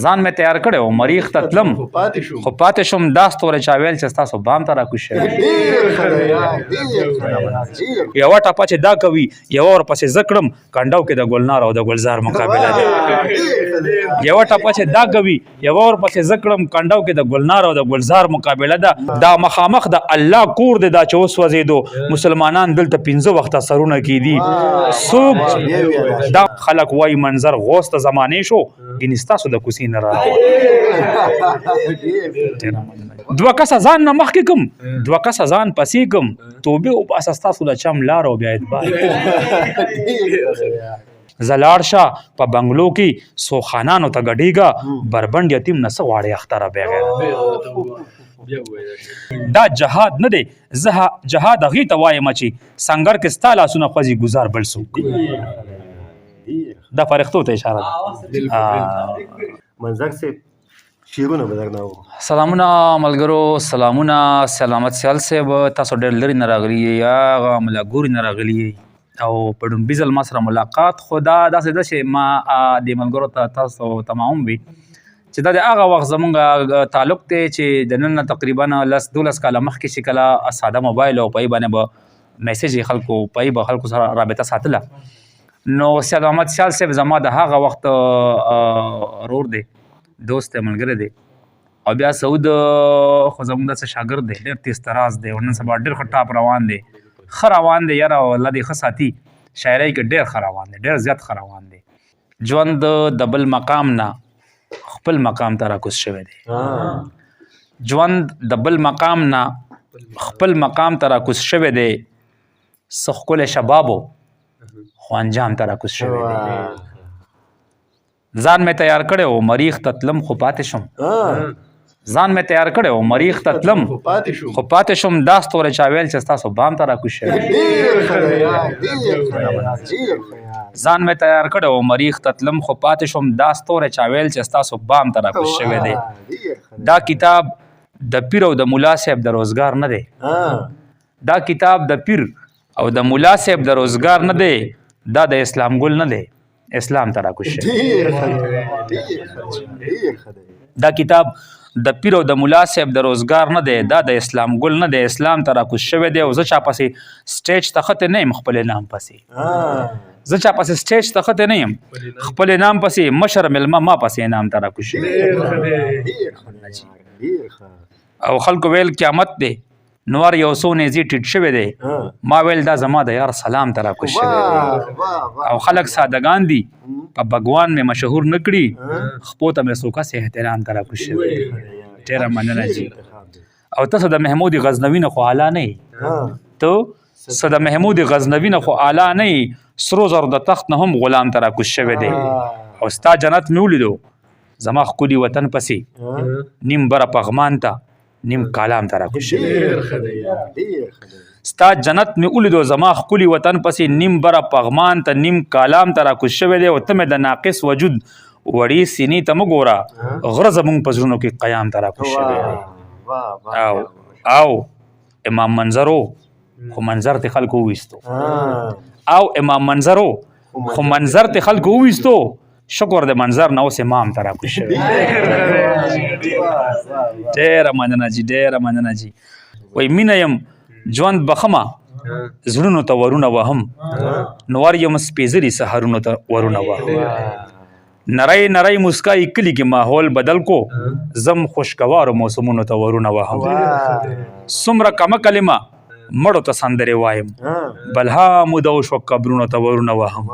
ځان مې تیار کړی و مریخ ته تلم خو پاتې شوم دا ستوری چا ویل چې ستاسو بام ته راکوز شوی یوه ټپه چې دا کوي یوه ورپسې زه کړم کنډو کې د ګلنار او د ګلزار مقابله ده یوه ټپه چې دا کوي یوه ورپسې زه کړم کنډو کې د ګلنار او د ګلزار مقابله ده دا مخامخ د الله کور دی دا چې وسوځېدو مسلمانان دلته 15 وخته سرونه کیدي څوک دا خلک وایي منظر غوث ته زمانې شو ګینې ستاسو د کوڅې نه راغی دوه کسه ځان نه مخکې کم دوه کسه ځان پسې کم توبې وباسه ستاسو د چم لار او بیا اعتبار زه لاړ شه په بنګلو کې څو خانانو ته ګډېږه بربنډ یتیم نه څه غواړې اختره بغیر دا جهاد نه دی زه جهاد هغې ته وایم چې سنګر کې ستا لاسونه خوځي ګزار بل څوک دا فرښتو ته اشاره ده منظر صاحب شیرونه به درنه و سلامونه ملګرو سلامونه سلامت سیال صاحب تاسو ډېر لرې نه راغلي یې هغه ملاګوري نه راغلي یې او په ډومبي ځل ما سره ملاقات خو دا داسې ده چې ما دې ملګرو ته تاسو تمام وي چې دا د هغه وخت زمونږ تعلق دی چې د نن نه تقریبا 10-12 کاله مخکې چې کله ساده موبایل او په یې باندې به میسیج یې خلکو په یې به خلکو سره رابطه ساتله نو سید احمد سیال صاحب زما د هغه وخت رور دی دوست دی ملګری دی او بیا سعود خو زموږ داسې شاګرد دی ډېر تیز تراز دی او نن سبا ډېر ښه ټاپ روان دی ښه روان دی یاره الله دې ښه ساتي شاعرۍ کې ډېر ښه روان دی ډېر زیات ښه روان دی ژوند د بل مقام نه خپل مقام ته راکوز شوی دی ژوند د بل مقام نه خپل مقام ته راکوز شوی دی څه ښکلی شبابو خو انجام ته راکوز شوی دی ځان مې تیار کړی و مریخ ته تلم خو پاتې شم ځان مې تیار کړی و مریخ ته تلم خو پاتې شم دا ستوری چا ویل چې ستاسو بام ته راکوز شوی ځان مې تیار کړی و مریخ ته تلم خو پاتې شم دا ستوری چا ویل چې ستاسو بام ته راکوز شوی دی دا کتاب د پیر او د ملا صاحب د روزګار نه دی دا کتاب د پیر او د ملا صاحب د روزګار نه دی دا د اسلام ګل نه دی اسلام ته راکوز شوی دا کتاب د پیر او د ملا صاحب د روزګار نه دی دا د اسلام ګل نه دی اسلام ته راکوز شوی دی او زه چا پسې سټیج ته ښه نه یم خپل نام پسې زه چا پسې سټیج ته ښه نه یم خپل نام پسې مشر مېلمه ما پسې نام ته راکوز شوی او خلکو ویل قیامت دی نور یو څو نیزې ټیټ شوی دی ما ویل دا زما د یار سلام ته راکوز شوی دی او خلک سادهګان دي په بګوان مې مشهور نه کړي خپو ته مې څو کسې احترام ته راکوز شوی دی ډېره مننه جي او ته څه د محمود غزنوي نه خو اعلی نه یې ته څه د محمود غزنوي نه خو اعلی نه یې سرو زرو د تخت نه هم غلام ته راکوز شوی دی او ستا جنت مې ولیدو زما ښکلي وطن پسې نیم بره پغمان ته نیم کالام ته راکوز شوی ستا جنت مې ولیدو زما ښکلي وطن پسې نیم بره پغمان ته نیم کالام ته راکوز شوی دی او ته مې د ناقص وجود وړې سینې ته مه ګوره غره زمونږ په زړونو کې قیام ته راکوز شوی دی او امام منظرو خو منظر ته خلکو وویستو او امام منظرو خو منظر ته خلکو وویستو شکر د منظر نه اوس امام ته راکوز شوی ډېره مننه جي ډېره مننه جي وایي مینه یم ژوند بخمه زړونو ته ورونه وهم نور یم سپېڅلي سهارونو ته ورونه وهم نری نری مسکای کلی کې ماحول بدل کو زم خوشګوارو موسمونو ته ورونه وهم څومره کمه کلمه مړو ته سندرې وایم بلها موده وشوه قبرونو ته ورونه وهم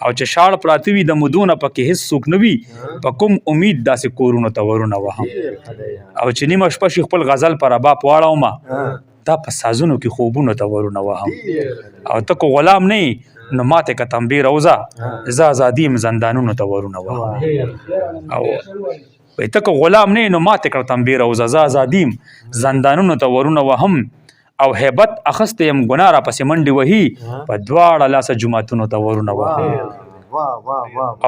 او چې شاړ پراته وي د مودونه پکې هېڅ څوک نه وي په کوم امید داسې کورونو ته ورونه وهم او چې نیمه شپه شي خپل غزل په رباب واړومه دا په سازونو کې خوبونو ته ورونه وهم او ته کو غلام نه یې نو ماته که تنبیه روزه زه ازادي یم زندانونو ته ورونه وهم او ته که غلام نه یې نو ماته که تنبیه روزه زه ازادي یم زندانونو ته ورونه وهم او هیبت اخسته یم ګناه را پسې منډې وهي په دواړه لاسه جوماتونو ته ورونه وهم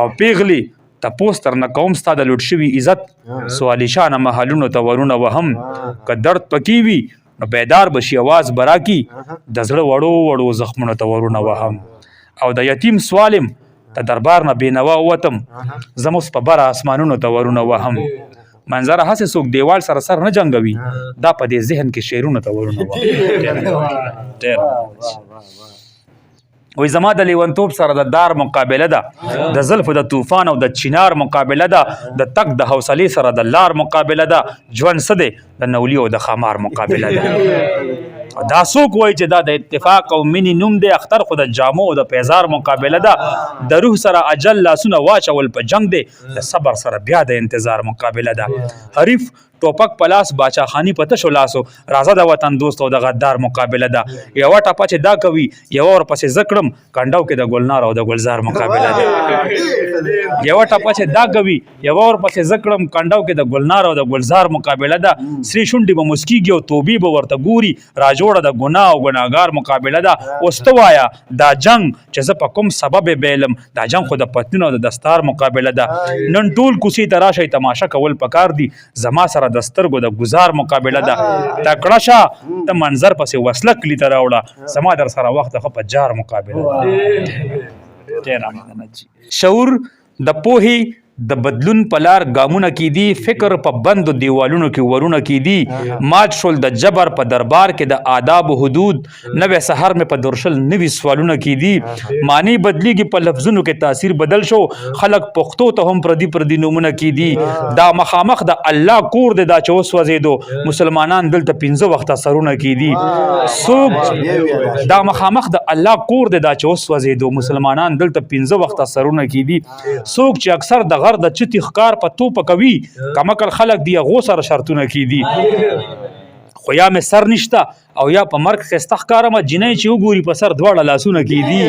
او پیغلي تپوس ترنه کوم ستا د لوټ شوي عزت سوالیشانه محلونو ته ورونه وهم که درد پکې وي نو بیدار بشي اواز براکي د زړه وړو وړو زخمونو ته ورونه وهم او د یتیم سوالم ته دربار نه بېنوا ووتم زه اوس په بره اسمانونو ته ورونه وهم منظره هسې څوک دیوال سره سر نه جنګوي دا په دې ذهن کې شعرونو ته ورونه وهم وای زما د لیونتوب سره د دار مقابله ده د زلفو د طوفان او د چینار مقابله ده د تک د حوصلې سره د لار مقابله ده ژوند څه دی د نولي او د خمار مقابله ده دا څوک وایي چې دا د اتفاق او مینې نوم دی اختر خو د جامو او د پیزار مقابله ده د روح سره اجل لاسونه واچول په جنگ دی د صبر سره بیا د انتظار مقابله ده حریف ټوپک پلاس باچا خانی په تشو لاسو راځه د وطن دوست او د غدار مقابله ده یوه ټپه چې دا کوي یوه ورپسې زه کړم کنډو کې د ګلنار او د ګلزار مقابله ده یوه ټپه چې دا کوي یوه ورپسې زه کړم کنډو کې د ګلنار او د ګلزار مقابله ده سرې شونډې به مسکېږي او توبې به ورته ګوري راجوړه د ګناه او ګناهګار مقابله ده اوس ته وایه دا جنګ چې زه په کوم سبب یې بیلم دا جنګ خو د پتلون او د دستار مقابله ده نن ټول کوڅې ته راشئ تماشه کول پکار دي زما سره د سترګو د ګزار مقابله ده تکړه شه ته منظر پسې وسله کلي ته راوړه زما در سره وخت د ښه په جار مقابله ده شعور د پوهې د بدلون په لار ګامونه کیدي فکر په بندو دیوالونو کې ورونه کیدي مات شول د جبر په دربار کې د آداب و حدود نوې سحر مې په درشل نوي سوالونه کیدي معنی بدلیږي په لفظونو کې تاثیر بدل شو خلک پښتو ته هم پردي نومونه کیدي دا مخامخ د الله کور دی دا چې وسوځېدو مسلمانان دلته 15 وخته سرونه کیدي څوک دا مخامخ د الله کور دی دا چې وسوځېدو مسلمانان دلته 15 وخته سرونه کیدي څوک چې اکثر د غر د چتی ښکار په توپه کوي کمکل خلک دی هغو سره شرطونه کیدي خو یا مې سر نشته او یا په مرګ ښایسته ښکارمه جینۍ چې وګوري په سر دواړه لاسونه کیدي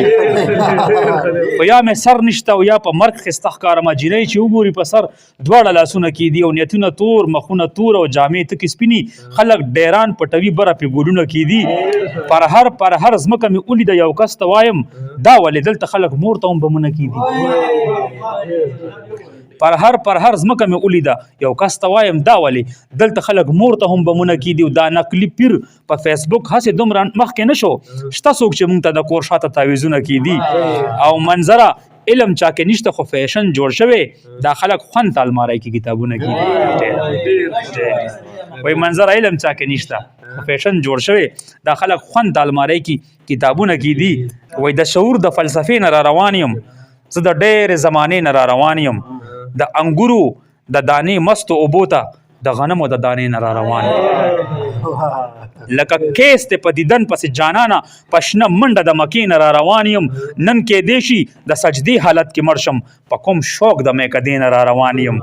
خو یا مې سر نشته او یا په مرګ ښایسته ښکارمه جینۍ چې وګوري په سر دواړه لاسونه کیدي او نیتونه تور مخونه تور او جامې تکې سپینې خلک ډیران پټوي بره پې ګلونه کیدي پر هر ځمکه مې ولیده یو کس ته وایم دا ولې دلته خلک مور ته هم بمونه کیدي پر هر ځمکه مې ولیده یو کس ته وایم دا ولې دلته خلک مور ته هم بمونه کیدي دا نقلي پیر په فیسبوک هسې دومره مخکې نه شو شته څوک چې موږ ته د کور شاته تعویضونه کیدي او منظره علم چا کې نشته خو فیشن جوړ شوی دا خلک خوند ته الماری کې کتابونه کیدي وای منظره علم چا کې نشته خو فیشن جوړ شوی دا خلک خوند ته الماری کې کتابونه کیدي وای د شعور د فلسفې نه را روان یم زه د ډېرې زمانې نه را روان یم د انګورو د دانې مستو اوبو ته د غنمو د دانې نه را روان لکه کیس ته په دیدن پسې جانانه پشنه منډه د مکې نه را روان یم نن کېدی شي د سجدې حالت کې مړ شم په کوم شوق د میکدې نه را روان یم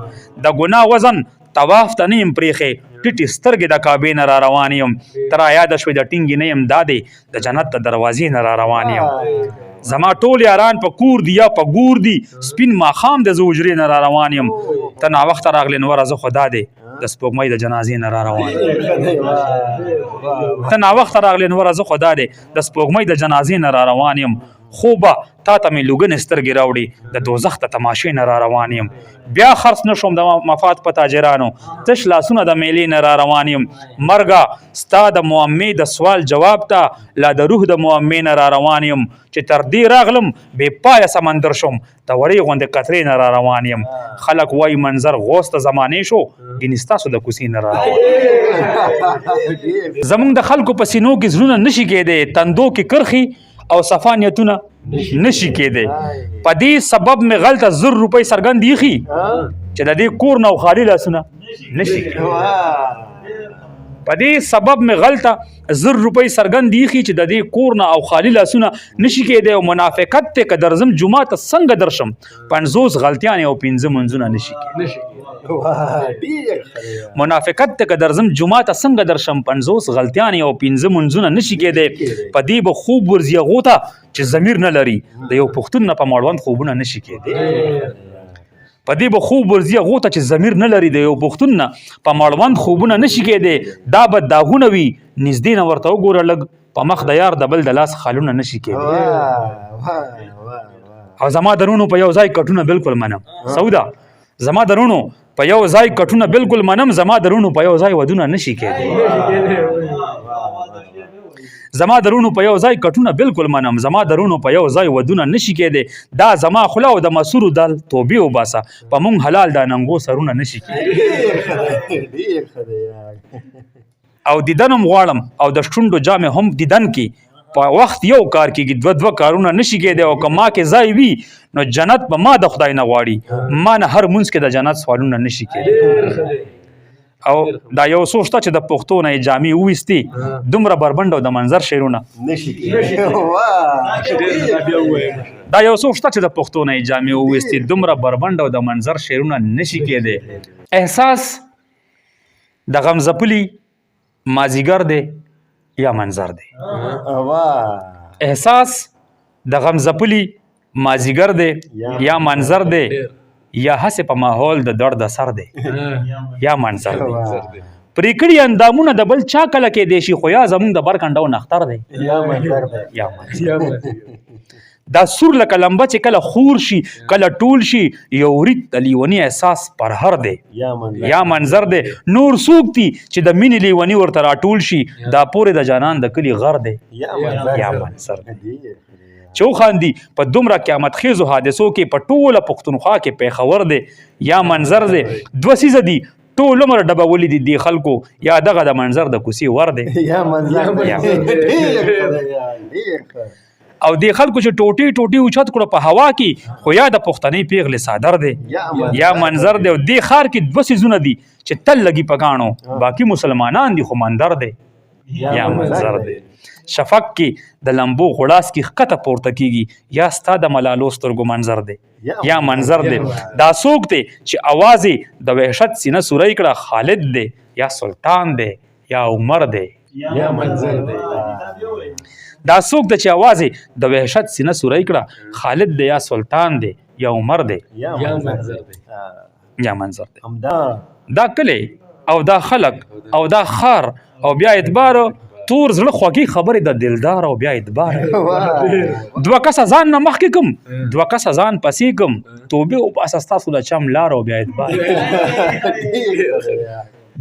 د ګناه وزن طواف ته نه یم پرېښې ټیټې سترګې د کعبې نه را روان یم ته را یاده شوې د ټینګې نه یم دا دی د جنت د دروازې نه را روان یم زما ټول یاران په کور دي یا په ګور دي سپین ماښام د زه حجرې نه را روان یم ته ناوخته راغلې نوره زه خو دا دی د سپوږمۍ د جنازې نه را روان یم ته ناوخته راغلې نوره زه خو دا دی د سپوږمۍ د جنازې نه را روان یم خوبه تا ته مې لوګنې سترګې راوړي د دوزخ د تماشې نه را روان یم بیا خرڅ نه شوم د مفاد په تاجرانو تش لاسونه د میلې نه را روان یم مرګه ستا د معمې د سوال جواب ته لا د روح د معمې نه را روان یم چې تر دې راغلم بې پایه سمندر شوم د وړې غوندې قطرې نه را روان یم خلک وایي منظر غوث د زمانې شو ګینې ستاسو د کوڅې نه را روان زمونږ د خلکو په سینو کې زړونه نشي کېدی تندو کې کرخي او صفا نیتونه نشي کېدی په دې سبب مې غلطه 1000 روپۍ څرګند ایښي چې د دې کور نه او خالي لاسونه نشي په دې سبب مې غلطه 1000 روپۍ څرګند ایښي چې د دې کور نه او خالي لاسونه نشي کېدی او منافقت ته که درځم جمعه ته څنګه درشم 50 غلطیانې او 15 منځونه نشي کېدی منافقت ته که درځم جمعه ته څنګه درشم 50 غلطیانې او 15 منځونه نشي کېدی په دې به خوب ورځي هغو ته چې ضمیر نه لري د یو پښتون نه په مړوند خوبونه نشي کېدی په دې به خوب ورځي هغو ته چې ضمیر نه لري د یو پښتون نه په مړوند خوبونه نشي کېدی دا به داغونه وي نږدې نه ورته وګوره لږ په مخ د یار د بل د لاس خالونه نشي کېدی او زما درونو په یو ځای کټونه بالکل منم سودا زما درونو په یو ځای کټونه بالکل منم زما درونو په یو ځای ودونه نشي کېدی زما درونو په یو ځای کټونه بالکل منم زما درونو په یو ځای ودونه نشي کېدی دا زما خوله او د مسورو دال توبې وباسه په مونږ حلال دا ننګو سرونه نشي کېدی ډېر ښه دی یار. او دیدن هم غواړم او د شونډو جامې هم دیدن کې په وخت یو کار کېږي دوه کارونه نشي کېدی او که ما کې ځای وي نو جنت به ما د خدای نه غواړي ما نه هر مونځ کې د جنت سوالونه نشي کېدی او دا یو څو شته چې د پښتو نه یې جامې وویستې دومره بربنډ او د منظر شعرونه نشي کېدی. واه. دا یو څو شته چې د پښتو نه یې جامې وویستې دومره بربنډ او د منظر شعرونه نشي کېدی احساس د غم ځپلي مازیګر دی یا منظر دی واه. احساس د غم ځپلي مازیګر دی یا منظر دی یا هسې په ماحول د درد اثر دی یا منظر دی پرېکړي اندامونه د بل چا کله کېدی شي خو یا زمونږ د برکنډو نختر دی یا منظر دی. یا منظر دا سور لکه لمبه چې کله خور شي کله ټول شي یو ورید د لیوني احساس پرهر دی یا منظر دی نور څوک دي چې د مینې لیوني ورته راټول شي دا پورې د جانان د کلي غر دی یا منظر دی چې وخاندي په دومره قیامت خیزو حادثو کې په ټوله پښتونخوا کې پیښور دی یا منظر دی دوه څیزه دي ټول عمر ډبولي دي دې خلکو یا دغه د منظر د کوڅې ور دی یا منظر دی. ډېر ښه دی یار. ډېر ښه. او دې خلکو چې ټوټې ټوټې اوچت کړو په هوا کې خو یا د پښتنۍ پیغلې صادر دی یا منظر دی او دې ښار کې دوه څیزونه دي چې تل لګي په ګاڼو باقي مسلمانان دي خو مندر دی یا منظر دی شفق کې د لمبو غړاس کې ښکته پورته کېږي یا ستا د ملالو سترګو منظر دی یا منظر دی دا څوک دی چې اواز یې د وحشت سینه سوری کړه خالد دی یا سلطان دی یا عمر دی یا منظر دی. دا څوک دی چې اواز یې د وحشت سینه سوری کړه خالد دی یا سلطان دی یا عمر دی یا منظر دی. یا منظر دی همدا دا کلی او دا خلق او دا خار او بیا اعتبار تور زړه خوږې خبرې د دلدار او بیا اعتبار دوه کسه ځان نه مخکې کم دوه کسه ځان پسې کم توبې وباسه ستاسو د چم لار او بیا اعتبار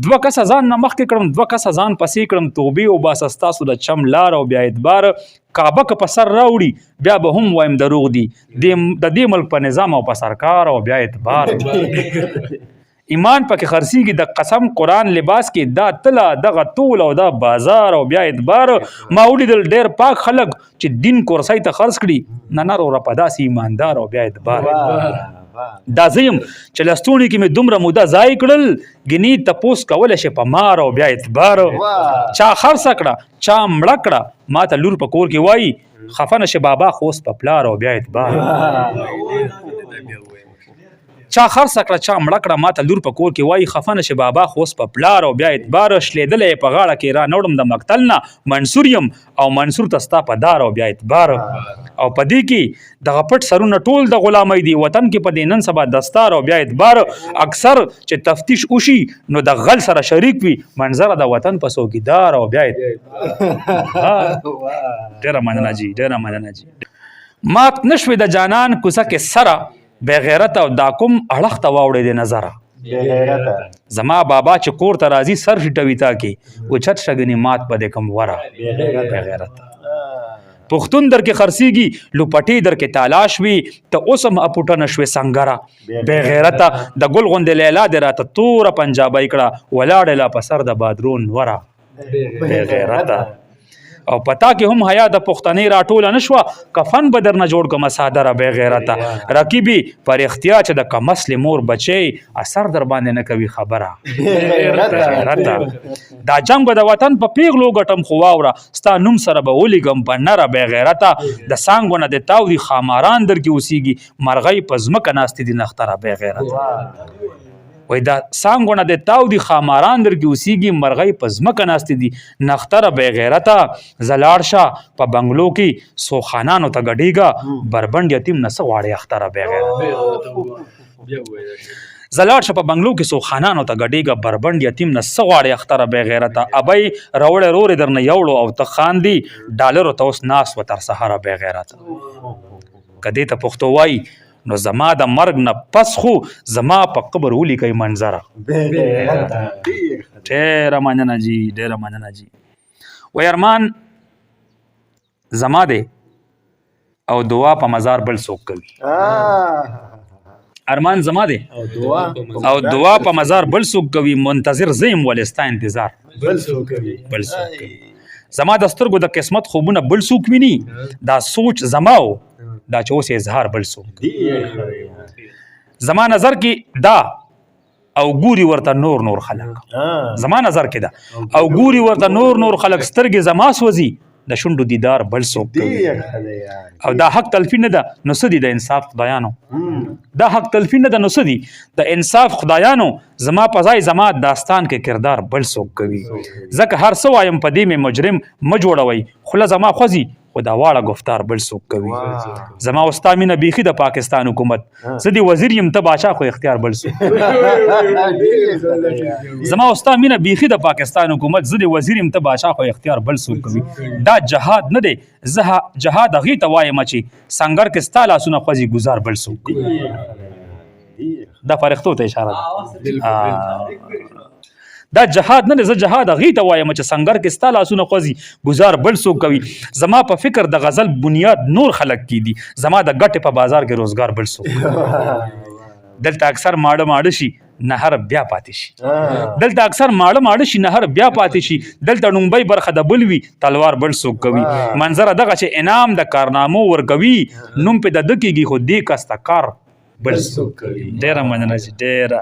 دوه کسه ځان نه مخکې کړم دوه کسه ځان پسې کړم توبې وباسه ستاسو د چم لار او بیا اعتبار کعبه که په سر راوړي بیا به هم وایم دروغ دي د دې ملک په نظام او په سرکار او بیا اعتبار ایمان پکې خرڅیږي د قسم قرآن لباس کې دا تله دغه طول او دا بازار او بیا اعتبار ما ولیدل ډېر پاک خلک چې دین کورسۍ ته خرڅ کړي نه نر او په داسې ایماندار او بیا اعتبار دا زه یم چې لستوڼي کې مې دومره موده ضایع کړل ګنې تپوس کولی شي په مار او بیا اعتبار چا خرڅه کړه چا مړه کړه ما ته لور په کور کې وایي خفه نه شي بابا خو اوس په پلار او بیا اعتبار چا خرڅه کړه چا مړه کړه ما ته لور په کور کې وایي خفه نه شي بابا خو اوس په پلار او بیا اعتبار شلېدلی یې په غاړه کې را نوړم د مقتل نه منصور یم او منصور ته ستا په دار او بیا اعتبار او په دې کې دغه پټ سرونه ټول د غلامۍ دي وطن کې په دې نن سبا دستار او بیا اعتبار اکثر چې تفتیش وشي نو د غل سره شریک وي منظره د وطن په څوکیدار او بیا ډېره مننه جي ډېره مننه جي مات نشوې د جانان کوڅه کې سره بغیرت او دا کوم اړخ ته واوړې د نظره زما بابا چې کور ته راځي سر شټوي تا کې اوچت شګنې مات به د کم وره بغیرت پښتون در کې خرڅیږي لوپټې در کې تالاش وي ته اوس هم اپوټه نشوې سنګره بغیرته د ګل غوندې لیلا دې راته توره پنجابۍ کړه ولاړې لا په سر د بادرون وره بغیرته او پتا کې هم حیا د پښتنې راټوله نشوه کفن به درنه جوړ کړمه صادره بې غیرته رقیبي پر اختیا چې د کمسلې مور بچی اثر در باندې نه کوي خبره غیرته دا جنګ به د وطن په پیغلو ګټم خو واوره ستا نوم سره به ولیږم په نره بې غیرته د څانګو نه د تاو دي خاماران در کې اوسیږي مرغۍ په ځمکه ناستې دي نختره بې غیرته وای دا څانګو نه د تاو دي خاماران در کې اوسیږي مرغۍ په ځمکه ناستې دي نختره بې غیرته زه لاړ شه په بنګلو کې څو خانانو ته ګډېږه بربنډ یتیم نه څه غواړې اختره بې غیرته زه لاړ شه په بنګلو کې څو خانانو ته ګډېږه بربنډ یتیم نه څه غواړې اختره بې غیرته ابۍ روړې رورې درنه یوړو او ته خاندي ډالرو ته اوس ناست و تر سهاره بې غیرته که دې ته پښتو وایي نو زما د مرګ نه پس خو زما په قبر ولیکئ منظره ډېره مننه جي ډېره مننه جي وای ارمان زما دی او دعا په مزار بل څوک کوي ارمان زما دی او دعا په مزار بل څوک کوي منتظر زیم ولې ستا انتظار بل څوک کوي زما د سترګو د قسمت خوبونه بل څوک ویني دا سوچ زما و دا چې اوس اظهار بل څوک زما نظر کې دا او ګوري ورته نور خلک زما نظر کې دا او ګوري ورته نور خلک سترګې زما سوځي د شونډو دیدار بل څوک کوي او دا حق تلفی نه ده نو څه دي د انصاف خدایانو دا حق تلفی نه ده نو څه دي د انصاف خدایانو زما په ځای زما داستان کې کردار بل څوک کوي ځکه هر څه وایم په دې مې مجرم مه جوړوئ خوله زما خوځي خو دا واړه گفتار بل څوک کوي زما او ستا مینه بیخي د پاکستان حکومت زه د وزیر یم ته باچا خو اختیار بل څوک زما او ستا مینه بیخي د پاکستان حکومت زه د وزیر یم ته باچا خو اختیار بل څوک کوي دا جهاد نه دی زه جهاد هغې ته وایم چې سنګر کې ستا لاسونه خوځي ګزار بل څوک کوي دا فرښتو ته اشاره ده دا جهاد نه دی زه جهاد هغې ته وایم چې سنګر کې ستا لاسونه خوځي ګزار بل څوک کوي زما په فکر د غزل بنیاد نور خلک کیدي زما د ګټې په بازار کې روزګار بل څوک دلته اکثر ماړه شي نهر بیا پاتې شي دلته اکثر ماړه شي نهر بیا پاتې شي دلته نومبۍ برخه د بل وي تلوار بل څوک کوي منظره دغه چې انعام د کارنامو ورکوي نوم پې د ده کېږي خو دې کس ته کار بل څوک کوي ډېره مننه چې ډېره